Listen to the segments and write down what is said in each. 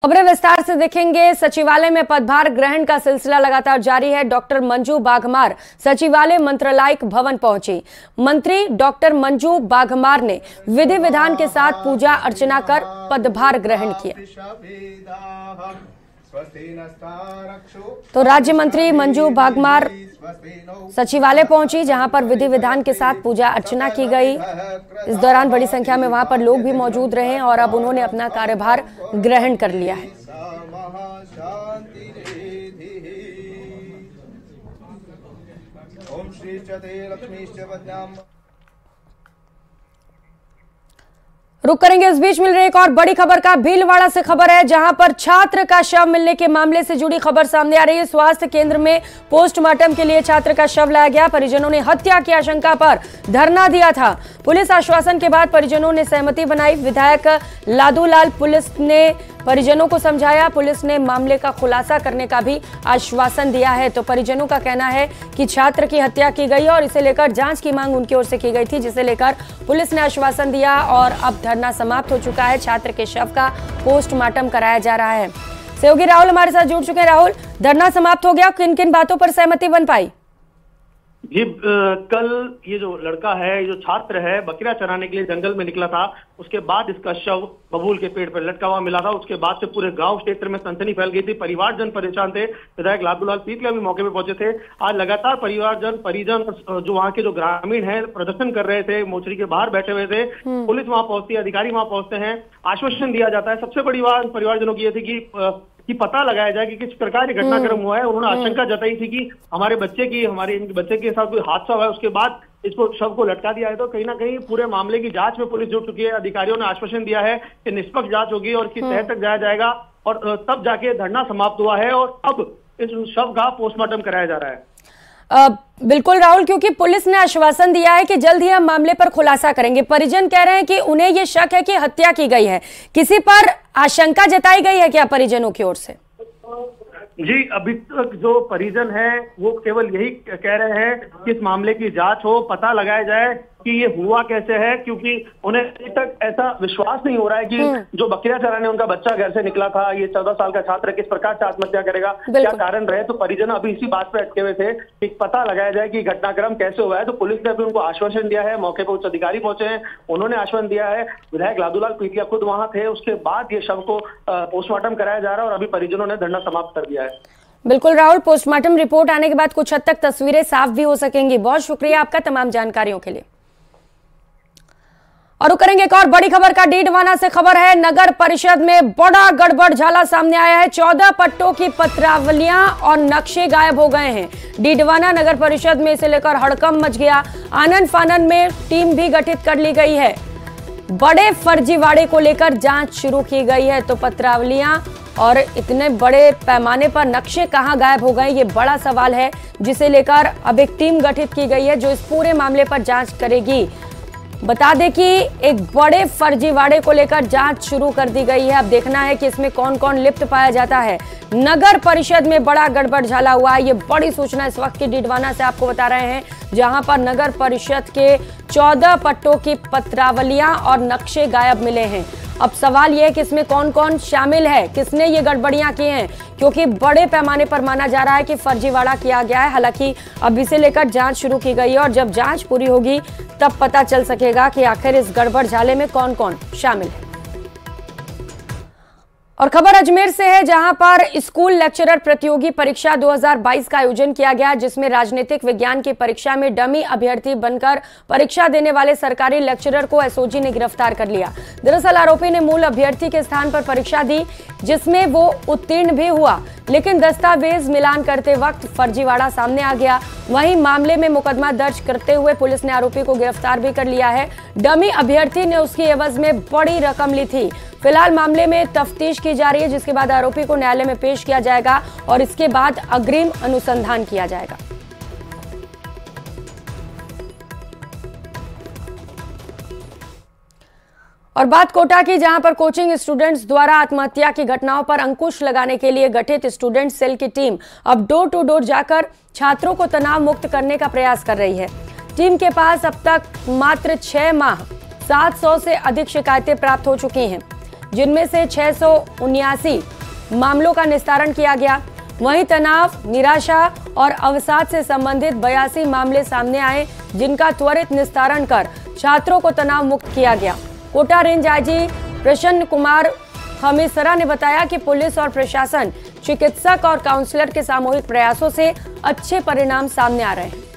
खबरें विस्तार से देखेंगे। सचिवालय में पदभार ग्रहण का सिलसिला लगातार जारी है। डॉक्टर मंजू बाघमार सचिवालय मंत्रालयिक भवन पहुंची। मंत्री डॉक्टर मंजू बाघमार ने विधि विधान के साथ पूजा अर्चना कर पदभार ग्रहण किया। तो राज्य मंत्री मंजू बाघमार सचिवालय पहुंची, जहां पर विधि विधान के साथ पूजा अर्चना की गई। इस दौरान बड़ी संख्या में वहां पर लोग भी मौजूद रहे और अब उन्होंने अपना कार्यभार ग्रहण कर लिया है। ओम श्री रुक करेंगे। इस बीच मिल रही एक और बड़ी खबर का भीलवाड़ा से खबर है, जहां पर छात्र का शव मिलने के मामले से जुड़ी खबर सामने आ रही है। स्वास्थ्य केंद्र में पोस्टमार्टम के लिए छात्र का शव लाया गया। परिजनों ने हत्या की आशंका पर धरना दिया था। पुलिस आश्वासन के बाद परिजनों ने सहमति बनाई। विधायक लादूलाल पुलिस ने परिजनों को समझाया। पुलिस ने मामले का खुलासा करने का भी आश्वासन दिया है। तो परिजनों का कहना है कि छात्र की हत्या की गई और इसे लेकर जांच की मांग उनकी ओर से की गई थी, जिसे लेकर पुलिस ने आश्वासन दिया और अब धरना समाप्त हो चुका है। छात्र के शव का पोस्टमार्टम कराया जा रहा है। सहयोगी राहुल हमारे साथ जुड़ चुके हैं। राहुल, धरना समाप्त हो गया, किन किन बातों पर सहमति बन पाई? जी, कल ये जो लड़का है, जो छात्र है, बकरियां चराने के लिए जंगल में निकला था। उसके बाद इसका शव बबूल के पेड़ पर लटका हुआ मिला था। उसके बाद से पूरे गांव क्षेत्र में सनसनी फैल गई थी। परिवारजन परेशान थे। विधायक लादूलाल पीतलिया भी मौके पे पहुंचे थे। आज लगातार परिजन जो वहाँ के जो ग्रामीण हैं प्रदर्शन कर रहे थे, मोचरी के बाहर बैठे हुए थे। पुलिस वहां पहुंचती है, अधिकारी वहां पहुंचते हैं, आश्वासन दिया जाता है। सबसे बड़ी बात परिवारजनों की ये थी कि पता लगाया जाए कि किस प्रकार के घटनाक्रम हुआ है। उन्होंने आशंका जताई थी कि हमारे बच्चे के साथ कोई हादसा हुआ है, उसके बाद इसको शव को लटका दिया है। तो कहीं ना कहीं पूरे मामले की जांच में पुलिस जुट चुकी है। अधिकारियों ने आश्वासन दिया है कि निष्पक्ष जांच होगी और इसकी तह तक जाया जाएगा और तब जाके धरना समाप्त हुआ है और अब इस शव का पोस्टमार्टम कराया जा रहा है। बिल्कुल राहुल, क्योंकि पुलिस ने आश्वासन दिया है कि जल्द ही हम मामले पर खुलासा करेंगे। परिजन कह रहे हैं कि उन्हें ये शक है कि हत्या की गई है। किसी पर आशंका जताई गई है क्या परिजनों की ओर से? जी, अभी तक जो परिजन है वो केवल यही कह रहे हैं कि इस मामले की जांच हो, पता लगाया जाए कि ये हुआ कैसे है, क्योंकि उन्हें अभी तक ऐसा विश्वास नहीं हो रहा है कि जो बकरियां चराने उनका बच्चा घर से निकला था, ये 14 साल का छात्र किस प्रकार से आत्महत्या करेगा, क्या कारण रहे। तो परिजन अभी इसी बात पे अटके हुए थे कि पता लगाया जाए कि घटनाक्रम कैसे हुआ है। तो पुलिस ने अभी उनको आश्वासन दिया है। मौके पर उच्च अधिकारी पहुंचे हैं, उन्होंने आश्वासन दिया है। विधायक लादूलाल पीतलिया खुद वहां थे। उसके बाद ये शव को पोस्टमार्टम कराया जा रहा है और अभी परिजनों ने धरना समाप्त कर दिया है। बिल्कुल राहुल, पोस्टमार्टम रिपोर्ट आने के बाद कुछ हद तक तस्वीरें साफ भी हो सकेंगी। बहुत शुक्रिया आपका तमाम जानकारियों के लिए। और करेंगे एक और बड़ी खबर का। डीडवाना से खबर है, नगर परिषद में बड़ा गड़बड़ झाला सामने आया है। 14 पट्टों की पत्रावलियां और नक्शे गायब हो गए हैं। डीडवाना नगर परिषद में इसे लेकर हड़कंप मच गया। आनन फानन में टीम भी गठित कर ली गई है। बड़े फर्जीवाड़े को लेकर जांच शुरू की गई है। तो पत्रावलियां और इतने बड़े पैमाने पर नक्शे कहां गायब हो गए, ये बड़ा सवाल है, जिसे लेकर अब एक टीम गठित की गई है जो इस पूरे मामले पर जांच करेगी। बता दें कि एक बड़े फर्जीवाड़े को लेकर जांच शुरू कर दी गई है। अब देखना है कि इसमें कौन कौन लिप्त पाया जाता है। नगर परिषद में बड़ा गड़बड़ झाला हुआ है। ये बड़ी सूचना इस वक्त की डीडवाना से आपको बता रहे हैं, जहां पर नगर परिषद के 14 पट्टों की पत्रावलियां और नक्शे गायब मिले हैं। अब सवाल यह है कि इसमें कौन कौन शामिल है, किसने ये गड़बड़ियां की हैं, क्योंकि बड़े पैमाने पर माना जा रहा है कि फर्जीवाड़ा किया गया है। हालांकि अब इसे लेकर जांच शुरू की गई है और जब जांच पूरी होगी तब पता चल सकेगा कि आखिर इस गड़बड़ झाले में कौन कौन शामिल है। और खबर अजमेर से है, जहां पर स्कूल लेक्चरर प्रतियोगी परीक्षा 2022 का आयोजन किया गया, जिसमें राजनीतिक विज्ञान की परीक्षा में डमी अभ्यर्थी बनकर परीक्षा देने वाले सरकारी लेक्चरर को एसओजी ने गिरफ्तार कर लिया। दरअसल आरोपी ने मूल अभ्यर्थी के स्थान पर परीक्षा दी, जिसमें वो उत्तीर्ण भी हुआ, लेकिन दस्तावेज मिलान करते वक्त फर्जीवाड़ा सामने आ गया। वहीं मामले में मुकदमा दर्ज करते हुए पुलिस ने आरोपी को गिरफ्तार भी कर लिया है। डमी अभ्यर्थी ने उसकी एवज में बड़ी रकम ली थी। फिलहाल मामले में तफ्तीश की जा रही है, जिसके बाद आरोपी को न्यायालय में पेश किया जाएगा और इसके बाद अग्रिम अनुसंधान किया जाएगा। और बात कोटा की, जहां पर कोचिंग स्टूडेंट्स द्वारा आत्महत्या की घटनाओं पर अंकुश लगाने के लिए गठित स्टूडेंट सेल की टीम अब डोर टू डोर जाकर छात्रों को तनाव मुक्त करने का प्रयास कर रही है। टीम के पास अब तक मात्र 6 माह 700 से अधिक शिकायतें प्राप्त हो चुकी हैं। जिनमें से 679 मामलों का निस्तारण किया गया। वहीं तनाव, निराशा और अवसाद से संबंधित 82 मामले सामने आए, जिनका त्वरित निस्तारण कर छात्रों को तनाव मुक्त किया गया। कोटा रेंज आईजी प्रसन्न कुमार खमीसरा ने बताया कि पुलिस और प्रशासन, चिकित्सक और काउंसलर के सामूहिक प्रयासों से अच्छे परिणाम सामने आ रहे हैं।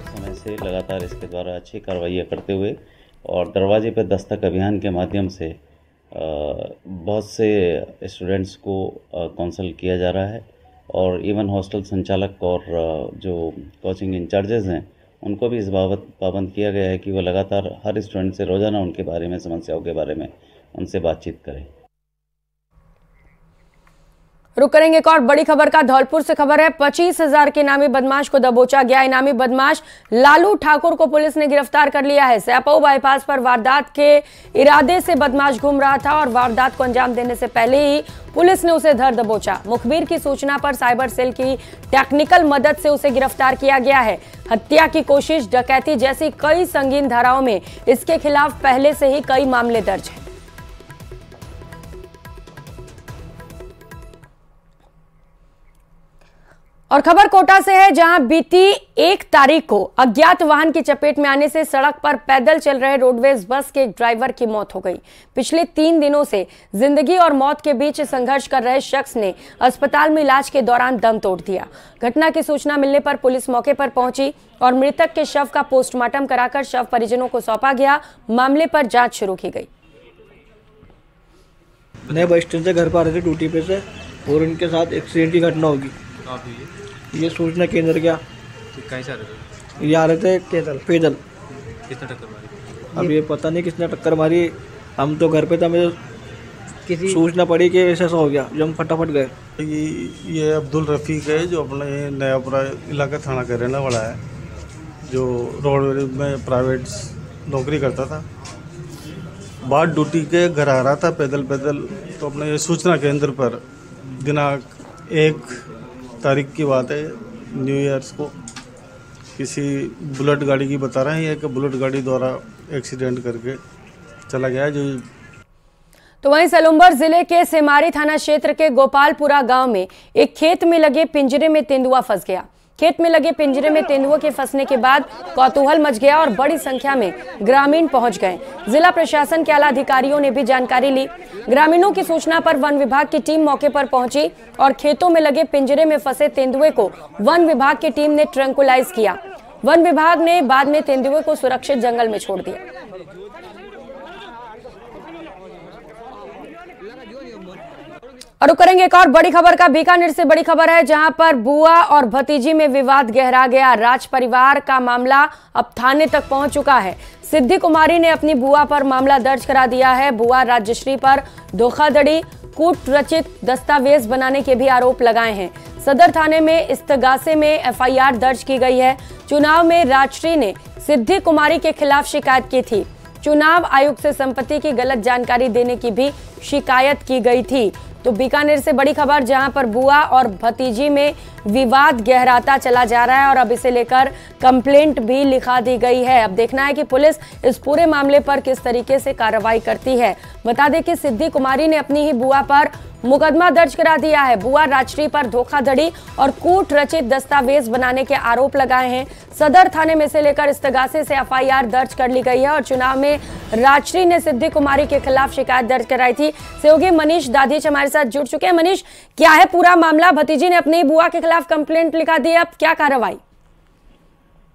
समय से लगातार इसके द्वारा अच्छी कार्रवाइयाँ करते हुए और दरवाजे पर दस्तक अभियान के माध्यम से बहुत से स्टूडेंट्स को काउंसल किया जा रहा है और इवन हॉस्टल संचालक और जो कोचिंग इंचार्जेस हैं उनको भी इस बाबत पाबंद किया गया है कि वो लगातार हर स्टूडेंट से रोज़ाना उनके बारे में, समस्याओं के बारे में उनसे बातचीत करें। रुक करेंगे एक और बड़ी खबर का। धौलपुर से खबर है, 25,000 के इनामी बदमाश को दबोचा गया। इनामी बदमाश लालू ठाकुर को पुलिस ने गिरफ्तार कर लिया है। सैपऊ बाईपास पर वारदात के इरादे से बदमाश घूम रहा था और वारदात को अंजाम देने से पहले ही पुलिस ने उसे धर दबोचा। मुखबिर की सूचना पर साइबर सेल की टेक्निकल मदद से उसे गिरफ्तार किया गया है। हत्या की कोशिश, डकैती जैसी कई संगीन धाराओं में इसके खिलाफ पहले से ही कई मामले दर्ज हैं। और खबर कोटा से है, जहां बीती 1 तारीख को अज्ञात वाहन की चपेट में आने से सड़क पर पैदल चल रहे रोडवेज बस के एक ड्राइवर की मौत हो गई। पिछले 3 दिनों से जिंदगी और मौत के बीच संघर्ष कर रहे शख्स ने अस्पताल में इलाज के दौरान दम तोड़ दिया। घटना की सूचना मिलने पर पुलिस मौके पर पहुंची और मृतक के शव का पोस्टमार्टम कराकर शव परिजनों को सौंपा गया। मामले पर जाँच शुरू की गई। नए बस स्टैंड से घर पर आ रहे थे ड्यूटी पे से और उनके साथ एक्सीडेंट की घटना होगी। ये सूचना केंद्र क्या ये आ रहे थे पैदल। किसने टक्कर मारी? अब ये पता नहीं किसने टक्कर मारी। हम तो घर पे था, हमें किसी सूचना पड़ी कि ऐसा हो गया, जो हम फटाफट गए। ये अब्दुल रफ़ीक है, जो अपने नयापुरा इलाका थाना का रहने वाला है, जो रोड में प्राइवेट नौकरी करता था। बाद ड्यूटी के घर आ रहा था पैदल। तो अपने ये सूचना केंद्र पर दिनांक 1 तारीख की बात है, न्यू ईयर्स को, किसी बुलेट गाड़ी की बता रहे हैं कि बुलेट गाड़ी द्वारा एक्सीडेंट करके चला गया। जो तो वहीं सलूम्बर जिले के सेमारी थाना क्षेत्र के गोपालपुरा गांव में एक खेत में लगे पिंजरे में तेंदुआ फंस गया। खेत में लगे पिंजरे में तेंदुओं के फंसने के बाद कौतूहल मच गया और बड़ी संख्या में ग्रामीण पहुंच गए। जिला प्रशासन के आला अधिकारियों ने भी जानकारी ली। ग्रामीणों की सूचना पर वन विभाग की टीम मौके पर पहुंची और खेतों में लगे पिंजरे में फंसे तेंदुए को वन विभाग की टीम ने ट्रैंकुलाइज किया। वन विभाग ने बाद में तेंदुए को सुरक्षित जंगल में छोड़ दिया। और करेंगे एक और बड़ी खबर का। बीकानेर से बड़ी खबर है, जहां पर बुआ और भतीजी में विवाद गहरा गया। राज परिवार का मामला अब थाने तक पहुंच चुका है। सिद्धि कुमारी ने अपनी बुआ पर मामला दर्ज करा दिया है। बुआ राजश्री पर धोखाधड़ी, कूट रचित दस्तावेज बनाने के भी आरोप लगाए हैं। सदर थाने में इस्तगासे में एफआईआर दर्ज की गई है। चुनाव में राजश्री ने सिद्धि कुमारी के खिलाफ शिकायत की थी। चुनाव आयुक्त से संपत्ति की गलत जानकारी देने की भी शिकायत की गई थी। तो बीकानेर से बड़ी खबर, जहां पर बुआ और भतीजी में विवाद गहराता चला जा रहा है और अब इसे लेकर कंप्लेंट भी लिखा दी गई है। अब देखना है कि पुलिस इस पूरे मामले पर किस तरीके से कार्रवाई करती है। बता दें कि सिद्धि कुमारी ने अपनी ही बुआ पर मुकदमा दर्ज करा दिया है। बुआ राजश्री पर धोखाधड़ी और कूट रचित दस्तावेज बनाने के आरोप लगाए हैं। सदर थाने में से लेकर इस्तगासे से एफआईआर दर्ज कर ली गई है और चुनाव में राजश्री ने सिद्धि कुमारी के खिलाफ शिकायत दर्ज कराई थी। सहयोगी मनीष दाधीच हमारे साथ जुड़ चुके हैं। मनीष, क्या है पूरा मामला? भतीजी ने अपनी बुआ के खिलाफ कंप्लेंट लिखा दी है, अब क्या कार्रवाई?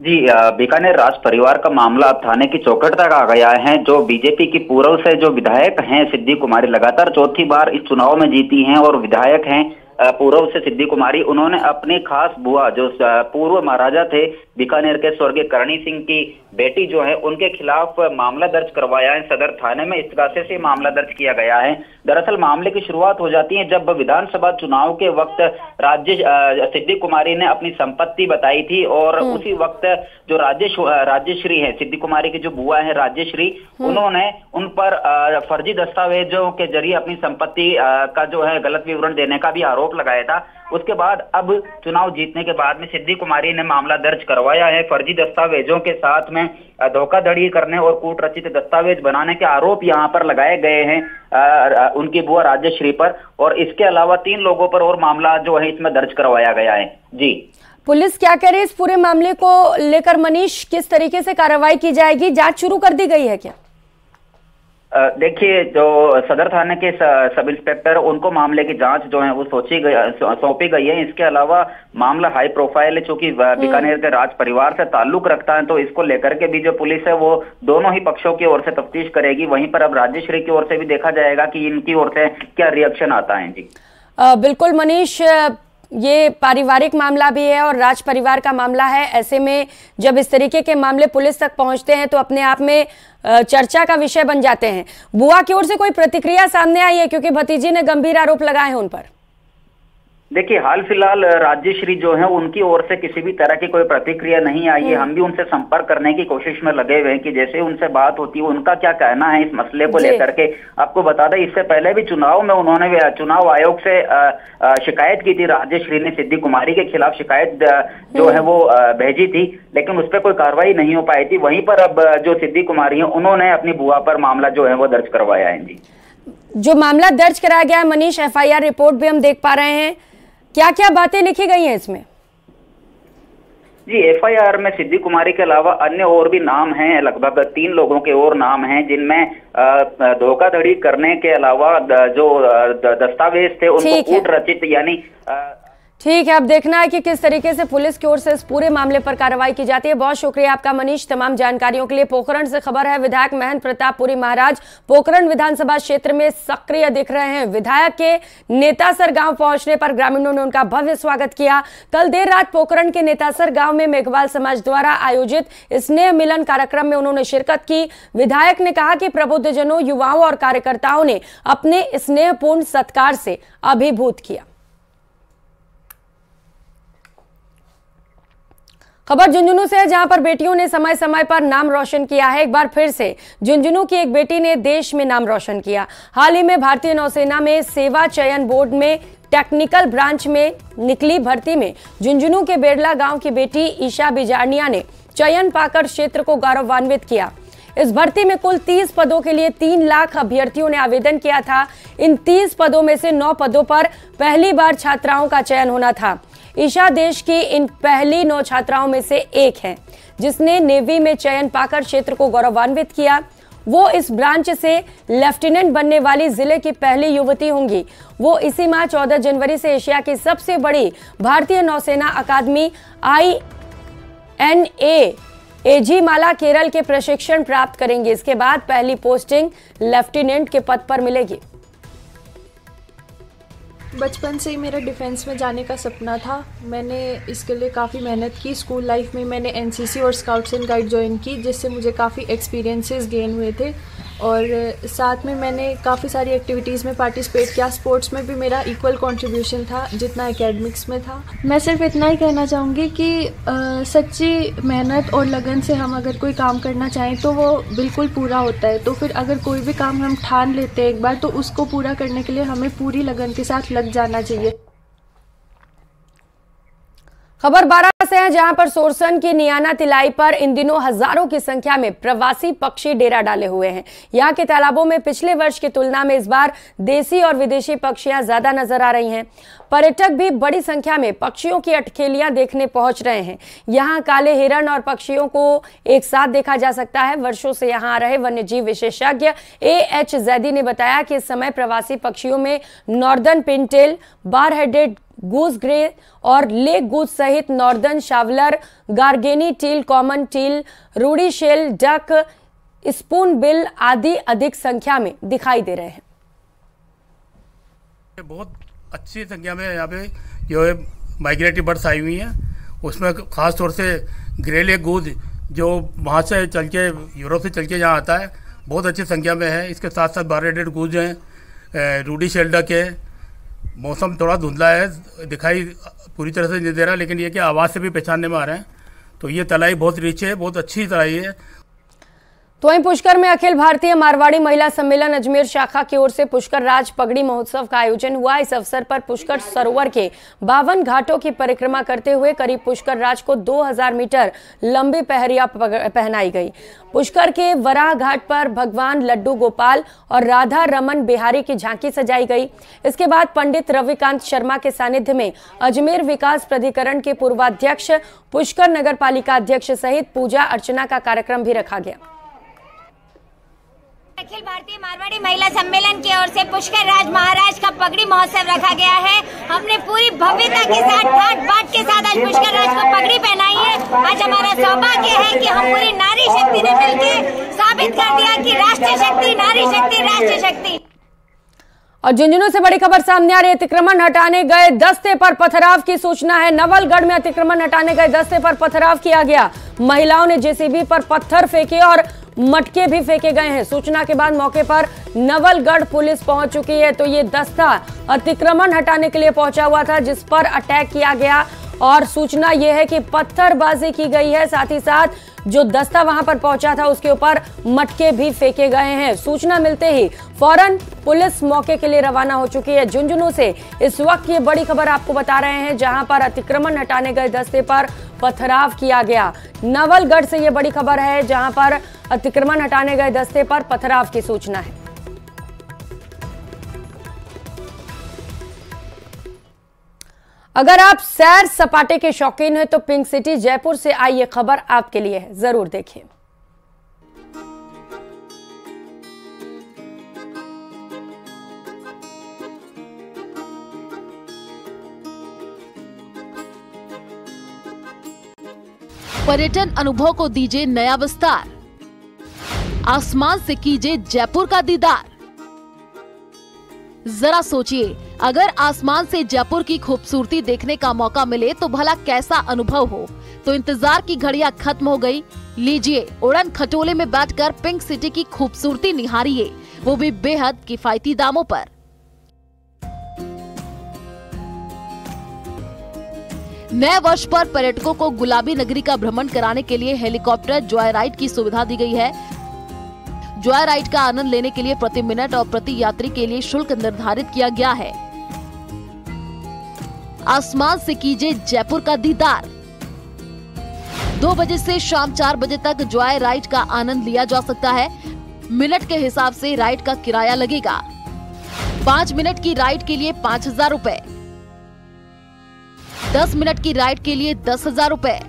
जी, बीकानेर राज परिवार का मामला अब थाने की चौखट तक आ गया है। जो बीजेपी की पूर्व से जो विधायक हैं सिद्धि कुमारी, लगातार 4थी बार इस चुनाव में जीती हैं और विधायक हैं पूर्व से सिद्धि कुमारी। उन्होंने अपनी खास बुआ, जो पूर्व महाराजा थे बीकानेर के स्वर्गीय करणी सिंह की बेटी जो है उनके खिलाफ मामला दर्ज करवाया है सदर थाने में। इस गासे से मामला दर्ज किया गया है। दरअसल मामले की शुरुआत हो जाती है जब विधानसभा चुनाव के वक्त सिद्धि कुमारी ने अपनी संपत्ति बताई थी और उसी वक्त जो राजेश्री है, सिद्धि कुमारी की जो बुआ है राजेश्री, उन्होंने उन पर फर्जी दस्तावेजों के जरिए अपनी संपत्ति का जो है गलत विवरण देने का भी आरोप लगाया था। उसके बाद अब चुनाव जीतने के बाद में सिद्धि कुमारी ने मामला दर्ज करवाया है। फर्जी दस्तावेजों के साथ में धोखाधड़ी करने और कूट रचित दस्तावेज बनाने के आरोप यहां पर लगाए गए हैं उनकी बुआ राजेश्री पर, और इसके अलावा 3 लोगों पर और मामला जो है इसमें दर्ज करवाया गया है। जी, पुलिस क्या कह रही है इस पूरे मामले को लेकर मनीष? किस तरीके से कार्रवाई की जाएगी? जांच शुरू कर दी गई है क्या? देखिए, जो सदर थाने के सब इंस्पेक्टर, उनको मामले की जांच जो है वो सौंपी गई है। इसके अलावा मामला हाई प्रोफाइल है, चूंकि बीकानेर के राज परिवार से ताल्लुक रखता है, तो इसको लेकर के भी जो पुलिस है वो दोनों ही पक्षों की ओर से तफ्तीश करेगी। वहीं पर अब राजेश्वरी की ओर से भी देखा जाएगा कि इनकी ओर से क्या रिएक्शन आता है। जी बिल्कुल मनीष, ये पारिवारिक मामला भी है और राज परिवार का मामला है। ऐसे में जब इस तरीके के मामले पुलिस तक पहुंचते हैं तो अपने आप में चर्चा का विषय बन जाते हैं। बुआ की ओर से कोई प्रतिक्रिया सामने आई है, क्योंकि भतीजी ने गंभीर आरोप लगाए हैं उन पर? देखिए, हाल फिलहाल राजेश्री जो है उनकी ओर से किसी भी तरह की कोई प्रतिक्रिया नहीं आई है। हम भी उनसे संपर्क करने की कोशिश में लगे हुए हैं कि जैसे उनसे बात होती है उनका क्या कहना है इस मसले को लेकर के। आपको बता दें, इससे पहले भी चुनाव में उन्होंने चुनाव आयोग से शिकायत की थी। राजेश्री ने सिद्धि कुमारी के खिलाफ शिकायत जो है वो भेजी थी, लेकिन उस पर कोई कार्रवाई नहीं हो पाई थी। वहीं पर अब जो सिद्धि कुमारी है उन्होंने अपनी बुआ पर मामला जो है वो दर्ज करवाया है। जी, जो मामला दर्ज कराया गया है मनीष, FIR रिपोर्ट भी हम देख पा रहे हैं, क्या क्या बातें लिखी गई हैं इसमें? जी, FIR में सिद्धि कुमारी के अलावा अन्य और भी नाम हैं, लगभग 3 लोगों के और नाम हैं, जिनमें धोखाधड़ी करने के अलावा जो दस्तावेज थे उनको कूट रचित यानी ठीक है। अब देखना है कि किस तरीके से पुलिस की ओर से इस पूरे मामले पर कार्रवाई की जाती है। बहुत शुक्रिया आपका मनीष तमाम जानकारियों के लिए। पोखरण से खबर है, विधायक महेंद्र प्रताप पुरी महाराज पोखरण विधानसभा क्षेत्र में सक्रिय दिख रहे हैं। विधायक के नेतासर गांव पहुंचने पर ग्रामीणों ने उनका भव्य स्वागत किया। कल देर रात पोखरण के नेतासर गांव में मेघवाल समाज द्वारा आयोजित स्नेह मिलन कार्यक्रम में उन्होंने शिरकत की। विधायक ने कहा कि प्रबुद्धजनों, युवाओं और कार्यकर्ताओं ने अपने स्नेहपूर्ण सत्कार से अभिभूत किया। खबर झुंझुनू से है, जहां पर बेटियों ने समय समय पर नाम रोशन किया है। एक बार फिर से झुंझुनू की एक बेटी ने देश में नाम रोशन किया। हाल ही में भारतीय नौसेना में सेवा चयन बोर्ड में टेक्निकल ब्रांच में निकली भर्ती में झुंझुनू के बेरला गांव की बेटी ईशा बिजारनिया ने चयन पाकर क्षेत्र को गौरवान्वित किया। इस भर्ती में कुल 30 पदों के लिए 3 लाख अभ्यर्थियों ने आवेदन किया था। इन 30 पदों में से 9 पदों पर पहली बार छात्राओं का चयन होना था। ईशा देश की इन पहली 9 छात्राओं में से एक है जिसने नेवी में चयन पाकर क्षेत्र को गौरवान्वित किया। वो इस ब्रांच से लेफ्टिनेंट बनने वाली जिले की पहली युवती होंगी। वो इसी माह 14 जनवरी से एशिया की सबसे बड़ी भारतीय नौसेना अकादमी INA एझीमाला केरल के प्रशिक्षण प्राप्त करेंगे। इसके बाद पहली पोस्टिंग लेफ्टिनेंट के पद पर मिलेगी। बचपन से ही मेरा डिफेंस में जाने का सपना था। मैंने इसके लिए काफ़ी मेहनत की। स्कूल लाइफ में मैंने NCC और स्काउट्स एंड गाइड ज्वाइन की, जिससे मुझे काफ़ी एक्सपीरियंसेस गेन हुए थे। और साथ में मैंने काफ़ी सारी एक्टिविटीज़ में पार्टिसिपेट किया। स्पोर्ट्स में भी मेरा इक्वल कंट्रीब्यूशन था जितना एकेडमिक्स में था। मैं सिर्फ इतना ही कहना चाहूँगी कि सच्ची मेहनत और लगन से हम अगर कोई काम करना चाहें तो वो बिल्कुल पूरा होता है। तो फिर अगर कोई भी काम हम ठान लेते हैं एक बार, तो उसको पूरा करने के लिए हमें पूरी लगन के साथ लग जाना चाहिए। खबर 12 से है, जहां पर सोरसन की नियाना तिलाई पर इन दिनों हजारों की संख्या में प्रवासी पक्षी डेरा डाले हुए हैं। यहां के तालाबों में पिछले वर्ष की तुलना में इस बार देसी और विदेशी पक्षियां ज्यादा नजर आ रही हैं। पर्यटक भी बड़ी संख्या में पक्षियों की अटखेलियां देखने पहुंच रहे हैं। यहां काले हिरण और पक्षियों को एक साथ देखा जा सकता है। वर्षों से यहां आ रहे वन्यजीव विशेषज्ञ AH जैदी ने बताया कि इस समय प्रवासी पक्षियों में northern pintail, bar headed goose grey और लेक गूस सहित northern shoveler, garganey teal, common teal, ruddy shelduck, spoonbill आदि अधिक संख्या में दिखाई दे रहे हैं। बहुत अच्छी संख्या में यहाँ पे जो है माइग्रेटरी बर्ड्स आई हुई हैं। उसमें खास तौर से ग्रेले गूज जो वहाँ से चल के यूरोप से चल के यहाँ आता है, बहुत अच्छी संख्या में है। इसके साथ साथ बारेडेड गूज हैं, रूडी शेल्डक है। मौसम थोड़ा धुंधला है, दिखाई पूरी तरह से नहीं दे रहा, लेकिन ये कि आवाज़ से भी पहचानने में आ रहे हैं। तो ये तलाई बहुत रिच है, बहुत अच्छी तलाई है। तो वहीं पुष्कर में अखिल भारतीय मारवाड़ी महिला सम्मेलन अजमेर शाखा की ओर से पुष्कर राज पगड़ी महोत्सव का आयोजन हुआ। इस अवसर पर पुष्कर सरोवर के 52 घाटों की परिक्रमा करते हुए करीब पुष्कर राज को 2000 मीटर लंबी पहरिया पहनाई गई। पुष्कर के वराह घाट पर भगवान लड्डू गोपाल और राधा रमन बिहारी की झांकी सजाई गई। इसके बाद पंडित रविकांत शर्मा के सानिध्य में अजमेर विकास प्राधिकरण के पूर्वाध्यक्ष, पुष्कर नगर पालिका अध्यक्ष सहित पूजा अर्चना का कार्यक्रम भी रखा गया। अखिल भारतीय मारवाड़ी महिला सम्मेलन की ओर से पुष्कर राज महाराज का पगड़ी महोत्सव रखा गया है। हमने पूरी भव्यता के साथ ठाट बाट के साथ आज पुष्कर राज को पगड़ी पहनाई है। आज हमारा सौभाग्य है कि हम पूरी नारी शक्ति ने मिलकर साबित कर दिया कि राष्ट्रीय शक्ति, नारी शक्ति, राष्ट्रीय शक्ति। और झुंझुनू से बड़ी खबर सामने आ रही है। अतिक्रमण हटाने गए दस्ते पर पथराव की सूचना है। नवलगढ़ में अतिक्रमण हटाने गए दस्ते पर पथराव किया गया। महिलाओं ने जेसीबी पर पत्थर फेंके और मटके भी फेंके गए हैं। सूचना के बाद मौके पर नवलगढ़ पुलिस पहुंच चुकी है। तो ये दस्ता अतिक्रमण हटाने के लिए पहुंचा हुआ था, जिस पर अटैक किया गया और सूचना यह है कि पत्थरबाजी की गई है। साथ ही साथ जो दस्ता वहां पर पहुंचा था उसके ऊपर मटके भी फेंके गए हैं। सूचना मिलते ही फौरन पुलिस मौके के लिए रवाना हो चुकी है। झुंझुनू से इस वक्त ये बड़ी खबर आपको बता रहे हैं, जहां पर अतिक्रमण हटाने गए दस्ते पर पथराव किया गया। नवलगढ़ से ये बड़ी खबर है, जहां पर अतिक्रमण हटाने गए दस्ते पर पथराव की सूचना है। अगर आप सैर सपाटे के शौकीन हैं तो पिंक सिटी जयपुर से आई ये खबर आपके लिए है, जरूर देखिए। पर्यटन अनुभव को दीजिए नया विस्तार, आसमान से कीजिए जयपुर का दीदार। जरा सोचिए, अगर आसमान से जयपुर की खूबसूरती देखने का मौका मिले तो भला कैसा अनुभव हो। तो इंतजार की घड़ियां खत्म हो गई। लीजिए, उड़न खटोले में बैठकर पिंक सिटी की खूबसूरती निहारिए, वो भी बेहद किफायती दामों पर। नए वर्ष पर पर्यटकों को गुलाबी नगरी का भ्रमण कराने के लिए हेलीकॉप्टर जॉय राइड की सुविधा दी गई है। जॉय राइड का आनंद लेने के लिए प्रति मिनट और प्रति यात्री के लिए शुल्क निर्धारित किया गया है। आसमान से कीजिए जयपुर का दीदार। 2 बजे से शाम 4 बजे तक जॉय राइड का आनंद लिया जा सकता है। मिनट के हिसाब से राइड का किराया लगेगा। 5 मिनट की राइड के लिए 5000 रुपए, 10 मिनट की राइड के लिए 10,000 रुपए,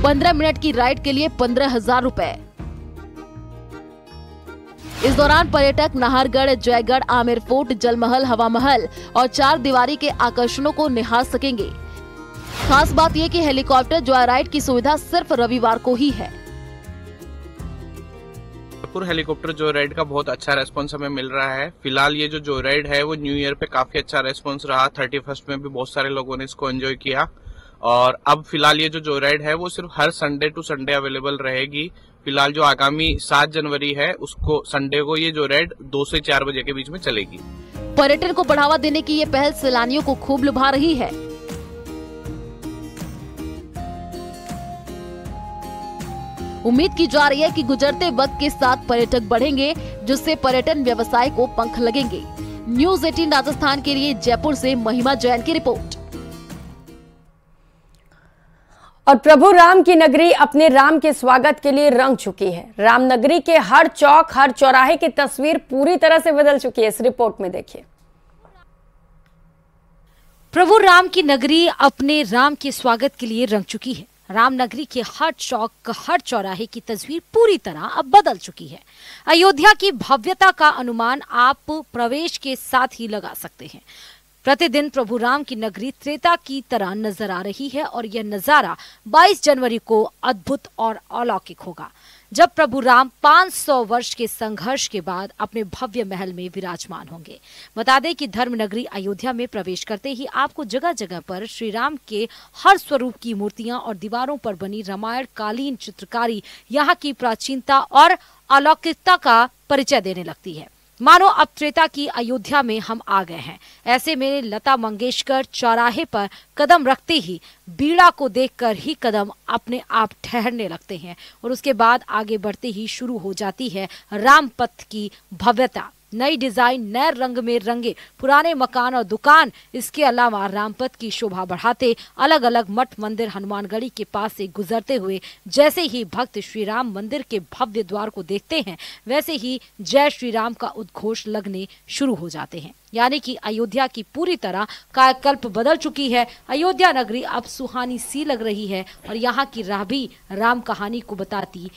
15 मिनट की राइड के लिए 15,000 रुपए। इस दौरान पर्यटक नाहरगढ़, जयगढ़, आमेर फोर्ट, जलमहल, हवा महल और 4 दीवारी के आकर्षणों को निहार सकेंगे। खास बात यह कि हेलीकॉप्टर जॉय राइड की सुविधा सिर्फ रविवार को ही है। जयपुर हेलीकॉप्टर जॉय राइड का बहुत अच्छा रेस्पॉन्स हमें मिल रहा है। फिलहाल ये जो जॉय राइड है वो न्यू ईयर पे काफी अच्छा रेस्पॉन्स रहा। 31st में भी बहुत सारे लोगों ने इसको एंजॉय किया। और अब फिलहाल ये जो जॉय राइड है वो सिर्फ हर संडे टू संडे अवेलेबल रहेगी। फिलहाल जो आगामी 7 जनवरी है उसको संडे को ये जॉय राइड 2 से 4 बजे के बीच में चलेगी। पर्यटन को बढ़ावा देने की ये पहल सैलानियों को खूब लुभा रही है। उम्मीद की जा रही है कि गुजरते वक्त के साथ पर्यटक बढ़ेंगे, जिससे पर्यटन व्यवसाय को पंख लगेंगे। न्यूज़ 18 राजस्थान के लिए जयपुर से महिमा जैन की रिपोर्ट। और प्रभु राम की नगरी अपने राम के स्वागत के लिए रंग चुकी है। रामनगरी के हर चौक, हर चौराहे की तस्वीर पूरी तरह से बदल चुकी है। इस रिपोर्ट में देखिए। प्रभु राम की नगरी अपने राम के स्वागत के लिए रंग चुकी है। रामनगरी के हर चौक, हर चौराहे की तस्वीर पूरी तरह अब बदल चुकी है। अयोध्या की भव्यता का अनुमान आप प्रवेश के साथ ही लगा सकते हैं। प्रतिदिन प्रभु राम की नगरी त्रेता की तरह नजर आ रही है और यह नजारा 22 जनवरी को अद्भुत और अलौकिक होगा, जब प्रभु राम 500 वर्ष के संघर्ष के बाद अपने भव्य महल में विराजमान होंगे। बता दें कि धर्म नगरी अयोध्या में प्रवेश करते ही आपको जगह जगह पर श्री राम के हर स्वरूप की मूर्तियां और दीवारों पर बनी रामायण कालीन चित्रकारी यहाँ की प्राचीनता और अलौकिकता का परिचय देने लगती है। मानो अब त्रेता की अयोध्या में हम आ गए हैं। ऐसे में लता मंगेशकर चौराहे पर कदम रखते ही बीड़ा को देखकर ही कदम अपने आप ठहरने लगते हैं और उसके बाद आगे बढ़ते ही शुरू हो जाती है रामपथ की भव्यता। नई डिजाइन, नए रंग में रंगे पुराने मकान और दुकान, इसके अलावा रामपथ की शोभा बढ़ाते अलग अलग मठ मंदिर हनुमानगढ़ी के पास से गुजरते हुए जैसे ही भक्त श्री राम मंदिर के भव्य द्वार को देखते हैं, वैसे ही जय श्री राम का उद्घोष लगने शुरू हो जाते हैं। यानी कि अयोध्या की पूरी तरह कायाकल्प बदल चुकी है। अयोध्या नगरी अब सुहानी सी लग रही है और यहाँ की राह भी राम कहानी को बताती